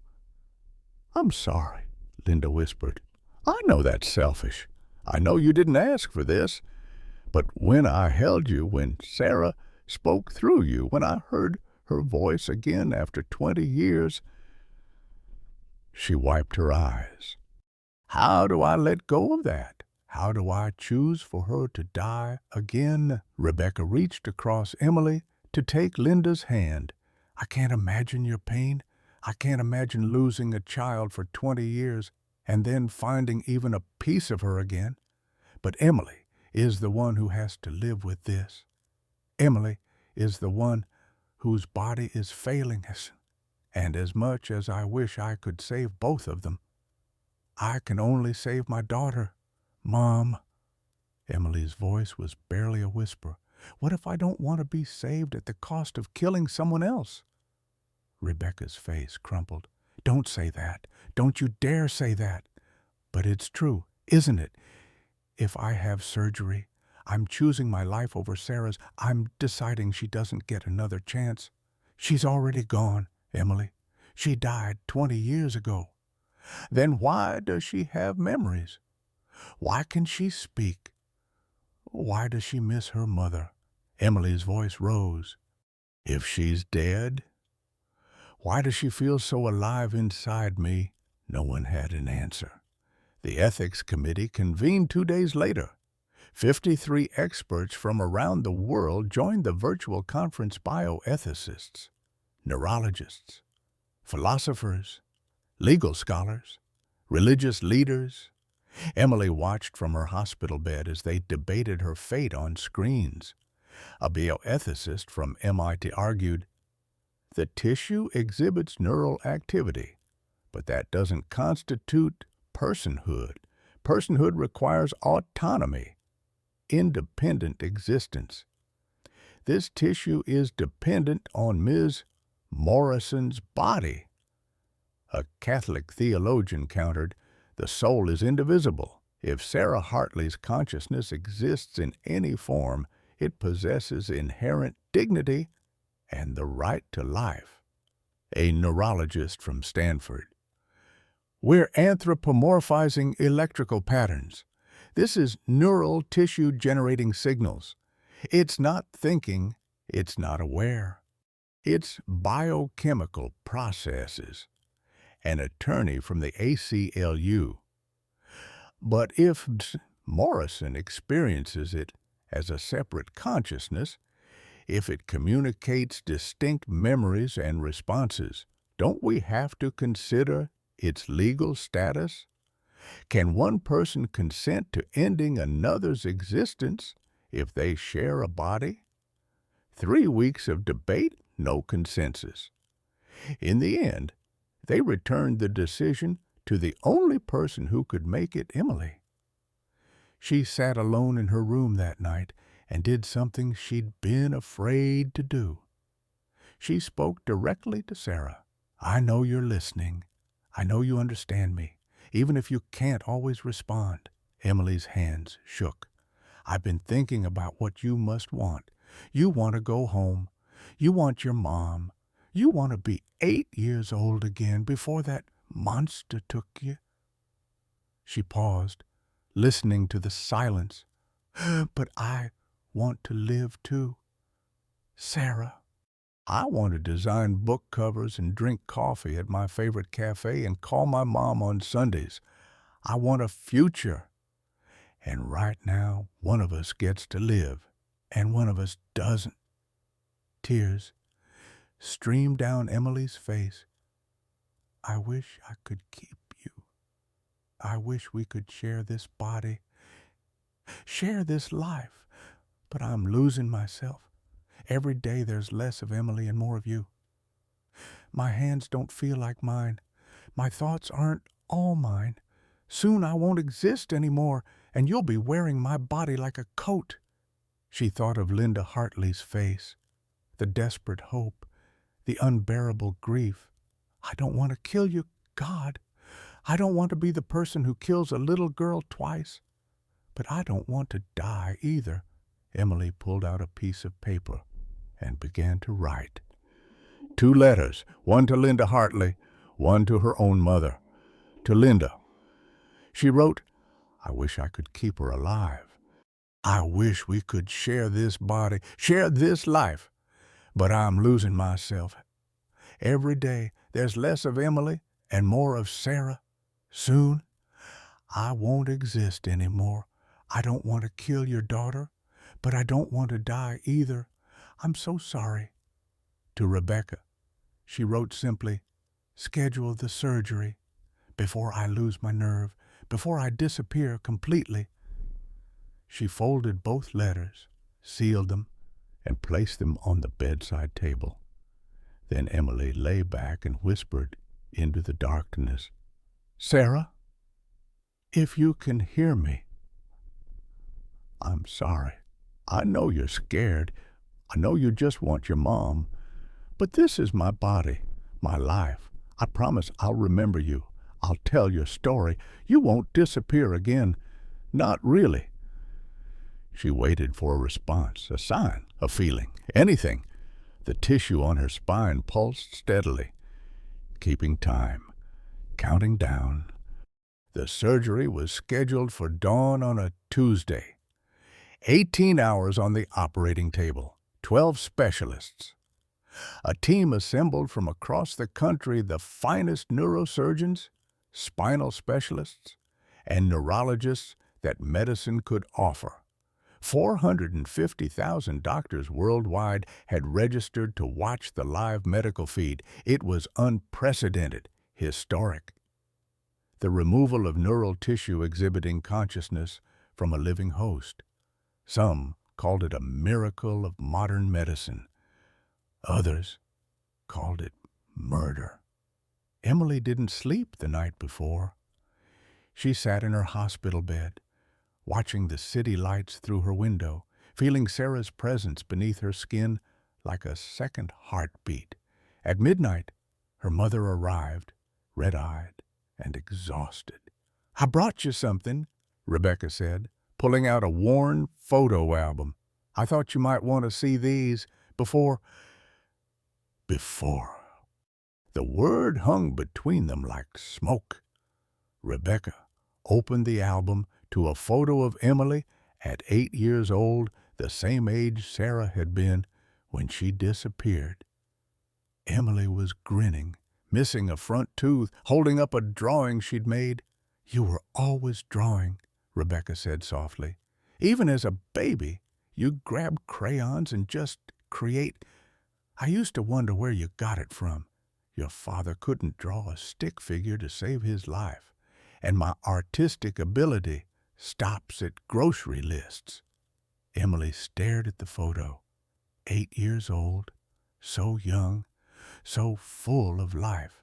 [SPEAKER 1] "I'm sorry," Linda whispered. "I know that's selfish. I know you didn't ask for this. But when I held you, when Sarah spoke through you, when I heard her voice again after 20 years, She wiped her eyes. "How do I let go of that? How do I choose for her to die again?" Rebecca reached across Emily to take Linda's hand. "I can't imagine your pain. I can't imagine losing a child for 20 years and then finding even a piece of her again. But Emily is the one who has to live with this. Emily is the one whose body is failing us. And as much as I wish I could save both of them, I can only save my daughter. Mom." Emily's voice was barely a whisper. "What if I don't want to be saved at the cost of killing someone else?" Rebecca's face crumpled. "Don't say that. Don't you dare say that. But it's true, isn't it? If I have surgery, I'm choosing my life over Sarah's. I'm deciding she doesn't get another chance. She's already gone, Emily. She died 20 years ago. Then why does she have memories? Why can she speak? Why does she miss her mother? Emily's voice rose. If she's dead, why does she feel so alive inside me? No one had an answer. The ethics committee convened 2 days later. 53 experts from around the world joined the virtual conference: bioethicists, neurologists, philosophers, legal scholars, religious leaders. Emily watched from her hospital bed as they debated her fate on screens. A bioethicist from MIT argued, the tissue exhibits neural activity, but that doesn't constitute personhood. Personhood requires autonomy, independent existence. This tissue is dependent on Ms. Morrison's body. A Catholic theologian countered, the soul is indivisible. If Sarah Hartley's consciousness exists in any form, it possesses inherent dignity and the right to life. A neurologist from Stanford. We're anthropomorphizing electrical patterns. This is neural tissue generating signals. It's not thinking, it's not aware. It's biochemical processes. An attorney from the ACLU. But if Morrison experiences it as a separate consciousness, if it communicates distinct memories and responses, don't we have to consider its legal status? Can one person consent to ending another's existence if they share a body? 3 weeks of debate, no consensus. In the end, they returned the decision to the only person who could make it, Emily. She sat alone in her room that night and did something she'd been afraid to do. She spoke directly to Sarah. I know you're listening. I know you understand me, even if you can't always respond. Emily's hands shook. I've been thinking about what you must want. You want to go home. You want your mom. You want to be 8 years old again before that monster took you. She paused, listening to the silence. But I want to live too. Sarah, I want to design book covers and drink coffee at my favorite cafe and call my mom on Sundays. I want a future. And right now, one of us gets to live, and one of us doesn't. Tears streamed down Emily's face. I wish I could keep you. I wish we could share this body, share this life, but I'm losing myself. Every day there's less of Emily and more of you. My hands don't feel like mine. My thoughts aren't all mine. Soon I won't exist anymore, and you'll be wearing my body like a coat. She thought of Linda Hartley's face, the desperate hope, the unbearable grief. I don't want to kill you, God. I don't want to be the person who kills a little girl twice. But I don't want to die either. Emily pulled out a piece of paper and began to write. 2 letters, one to Linda Hartley, one to her own mother. To Linda, she wrote, I wish I could keep her alive. I wish we could share this body, share this life. But I'm losing myself. Every day there's less of Emily and more of Sarah. Soon, I won't exist anymore. I don't want to kill your daughter, but I don't want to die either. I'm so sorry. To Rebecca, she wrote simply, schedule the surgery before I lose my nerve, before I disappear completely. She folded both letters, sealed them, and placed them on the bedside table. Then Emily lay back and whispered into the darkness, Sarah, if you can hear me, I'm sorry. I know you're scared. I know you just want your mom. But this is my body, my life. I promise I'll remember you. I'll tell your story. You won't disappear again. Not really." She waited for a response, a sign, a feeling, anything. The tissue on her spine pulsed steadily, keeping time, counting down. The surgery was scheduled for dawn on a Tuesday. 18 hours on the operating table, 12 specialists. A team assembled from across the country, the finest neurosurgeons, spinal specialists, and neurologists that medicine could offer. 450,000 doctors worldwide had registered to watch the live medical feed. It was unprecedented, historic. The removal of neural tissue exhibiting consciousness from a living host. Some called it a miracle of modern medicine. Others called it murder. Emily didn't sleep the night before. She sat in her hospital bed, watching the city lights through her window, feeling Sarah's presence beneath her skin like a second heartbeat. At midnight, her mother arrived, red-eyed and exhausted. "I brought you something," Rebecca said, pulling out a worn photo album. "I thought you might want to see these before." Before. The word hung between them like smoke. Rebecca opened the album to a photo of Emily at 8 years old, the same age Sarah had been when she disappeared. Emily was grinning, missing a front tooth, holding up a drawing she'd made. "You were always drawing," Rebecca said softly. "Even as a baby, you'd grab crayons and just create. I used to wonder where you got it from. Your father couldn't draw a stick figure to save his life, and my artistic ability stops at grocery lists." Emily stared at the photo. 8 years old, so young, so full of life.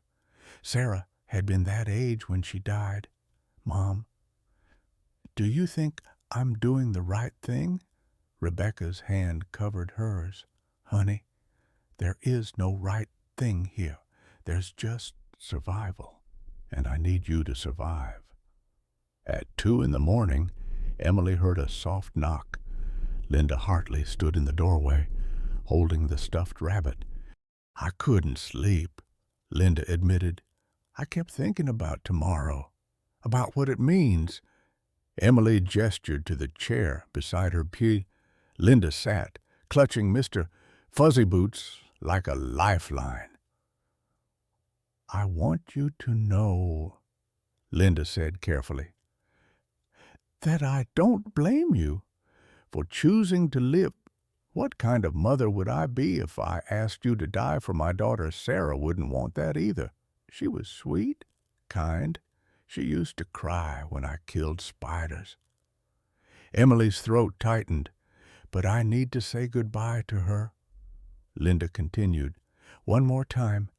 [SPEAKER 1] Sarah had been that age when she died. "Mom, do you think I'm doing the right thing?" Rebecca's hand covered hers. "Honey, there is no right thing here. There's just survival, and I need you to survive." At 2 in the morning, Emily heard a soft knock. Linda Hartley stood in the doorway, holding the stuffed rabbit. "I couldn't sleep," Linda admitted. "I kept thinking about tomorrow, about what it means." Emily gestured to the chair beside her pew. Linda sat, clutching Mr. Fuzzy Boots like a lifeline. "I want you to know," Linda said carefully, "that I don't blame you for choosing to live. What kind of mother would I be if I asked you to die for my daughter? Sarah wouldn't want that either. She was sweet, kind. She used to cry when I killed spiders." Emily's throat tightened. "But I need to say goodbye to her," Linda continued. "One more time.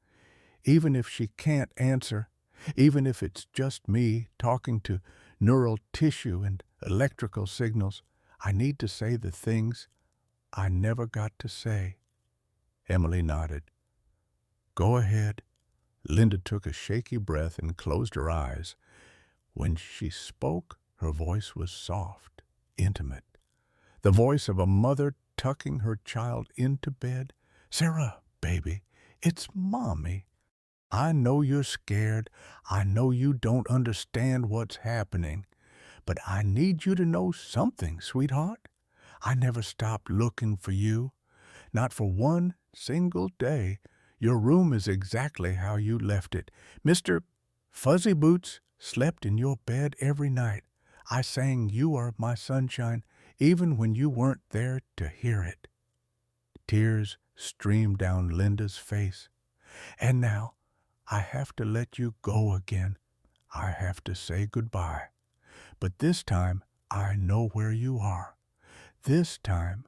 [SPEAKER 1] Even if she can't answer, even if it's just me talking to neural tissue and electrical signals, I need to say the things I never got to say." Emily nodded. "Go ahead." Linda took a shaky breath and closed her eyes. When she spoke, her voice was soft, intimate. The voice of a mother tucking her child into bed. "Sarah, baby, it's Mommy. I know you're scared. I know you don't understand what's happening. But I need you to know something, sweetheart. I never stopped looking for you. Not for one single day. Your room is exactly how you left it. Mr. Fuzzy Boots slept in your bed every night. I sang 'You Are My Sunshine' even when you weren't there to hear it." Tears streamed down Linda's face. "And now I have to let you go again. I have to say goodbye. But this time I know where you are. This time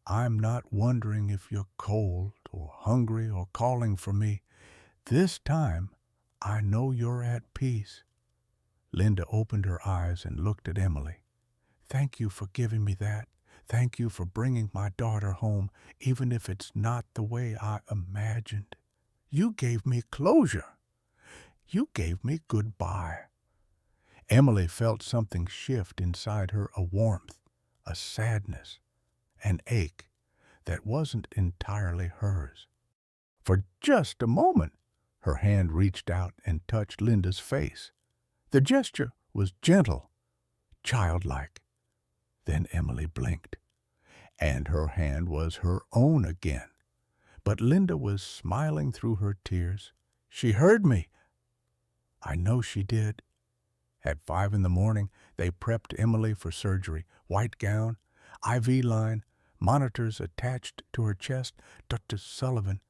[SPEAKER 1] I'm not wondering if you're cold or hungry or calling for me. This time I know you're at peace." Linda opened her eyes and looked at Emily. "Thank you for giving me that. Thank you for bringing my daughter home, even if it's not the way I imagined. You gave me closure." You gave me goodbye." Emily felt something shift inside her, a warmth, a sadness, an ache that wasn't entirely hers. For just a moment, her hand reached out and touched Linda's face. The gesture was gentle, childlike. Then Emily blinked, and her hand was her own again. But Linda was smiling through her tears. "She heard me." "I know she did." At 5 in the morning, they prepped Emily for surgery. White gown, IV line, monitors attached to her chest. Dr. Sullivan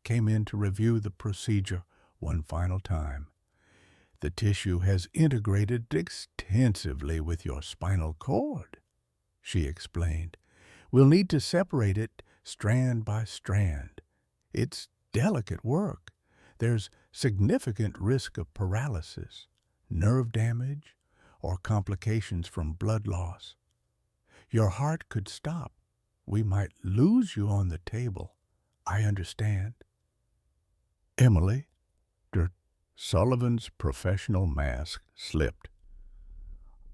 [SPEAKER 1] came in to review the procedure one final time. "The tissue has integrated extensively with your spinal cord," she explained. "We'll need to separate it strand by strand. It's delicate work. There's significant risk of paralysis, nerve damage, or complications from blood loss. Your heart could stop. We might lose you on the table. I understand." Emily, Sullivan's professional mask slipped.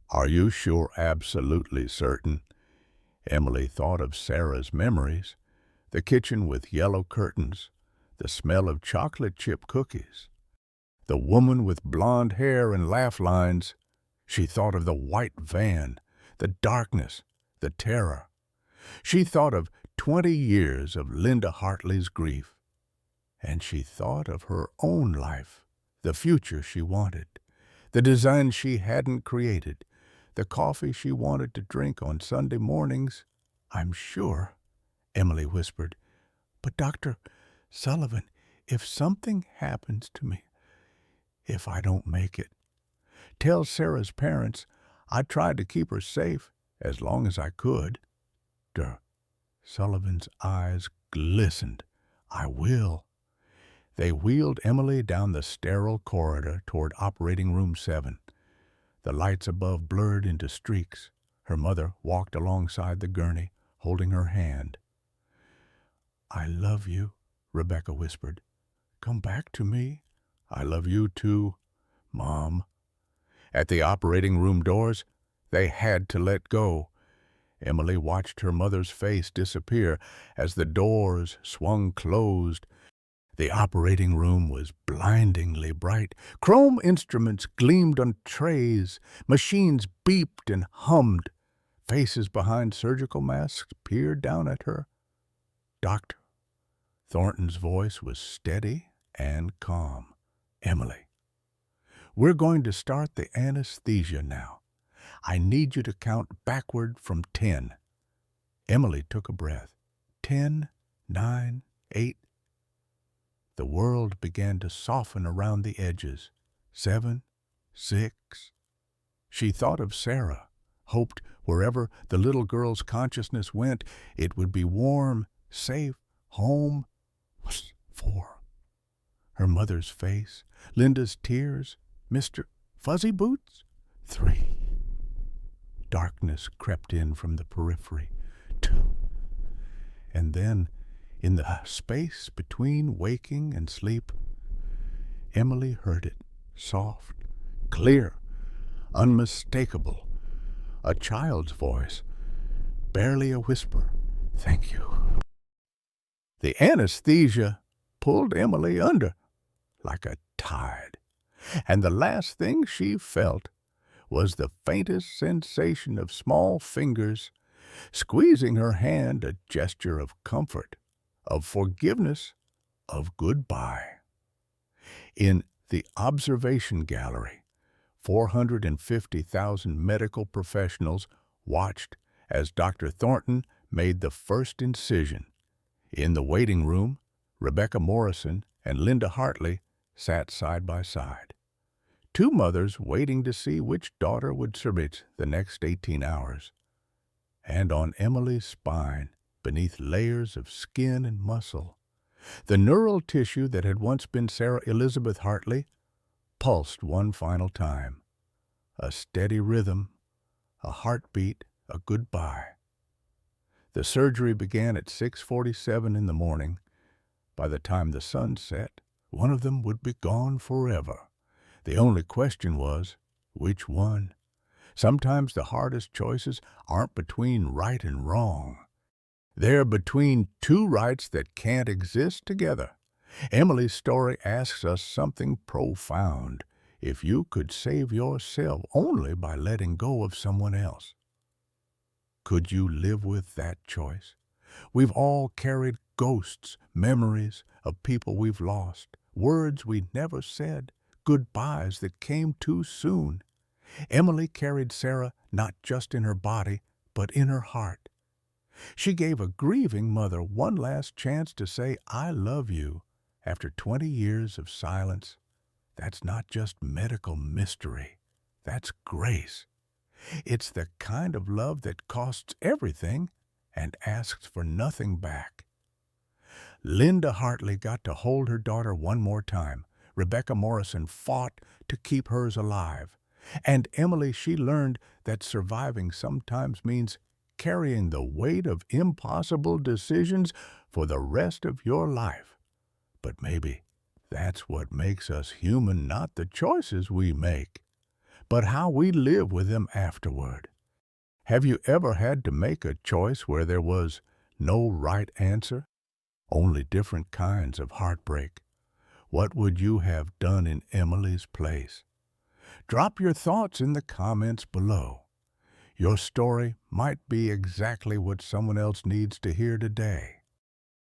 [SPEAKER 1] "Are you sure, absolutely certain?" Emily thought of Sarah's memories, the kitchen with yellow curtains, the smell of chocolate chip cookies, the woman with blonde hair and laugh lines. She thought of the white van, the darkness, the terror. She thought of 20 years of Linda Hartley's grief. And she thought of her own life, the future she wanted, the design she hadn't created, the coffee she wanted to drink on Sunday mornings. "I'm sure," Emily whispered. "But Dr. Sullivan, if something happens to me, if I don't make it, tell Sarah's parents I tried to keep her safe as long as I could." Sullivan's eyes glistened. "I will." They wheeled Emily down the sterile corridor toward operating room 7. The lights above blurred into streaks. Her mother walked alongside the gurney, holding her hand. "I love you," Rebecca whispered. "Come back to me." "I love you too, Mom." At the operating room doors, they had to let go. Emily watched her mother's face disappear as the doors swung closed. The operating room was blindingly bright. Chrome instruments gleamed on trays. Machines beeped and hummed. Faces behind surgical masks peered down at her. Dr. Thornton's voice was steady and calm. "Emily, we're going to start the anesthesia now. I need you to count backward from 10. Emily took a breath. 10, 9, 8. The world began to soften around the edges. 7, 6. She thought of Sarah, hoped wherever the little girl's consciousness went, it would be warm, safe, home. 4. Her mother's face, Linda's tears, Mr. Fuzzy Boots. 3. Darkness crept in from the periphery. 2. And then, in the space between waking and sleep, Emily heard it, soft, clear, unmistakable. A child's voice, barely a whisper. "Thank you." The anesthesia pulled Emily under like a tide, and the last thing she felt was the faintest sensation of small fingers squeezing her hand, a gesture of comfort, of forgiveness, of goodbye. In the observation gallery, 450,000 medical professionals watched as Dr. Thornton made the first incision. In the waiting room, Rebecca Morrison and Linda Hartley sat side by side. Two mothers waiting to see which daughter would survive the next 18 hours. And on Emily's spine, beneath layers of skin and muscle, the neural tissue that had once been Sarah Elizabeth Hartley pulsed one final time. A steady rhythm, a heartbeat, a goodbye. The surgery began at 6:47 in the morning. By the time the sun set, one of them would be gone forever. The only question was, which one? Sometimes the hardest choices aren't between right and wrong. They're between two rights that can't exist together. Emily's story asks us something profound. If you could save yourself only by letting go of someone else, could you live with that choice? We've all carried ghosts, memories of people we've lost, words we never said, goodbyes that came too soon. Emily carried Sarah not just in her body, but in her heart. She gave a grieving mother one last chance to say, "I love you," after 20 years of silence. That's not just medical mystery. That's grace. It's the kind of love that costs everything and asks for nothing back. Linda Hartley got to hold her daughter one more time. Rebecca Morrison fought to keep hers alive. And Emily, she learned that surviving sometimes means carrying the weight of impossible decisions for the rest of your life. But maybe that's what makes us human, not the choices we make, but how we live with them afterward. Have you ever had to make a choice where there was no right answer? Only different kinds of heartbreak. What would you have done in Emily's place? Drop your thoughts in the comments below. Your story might be exactly what someone else needs to hear today.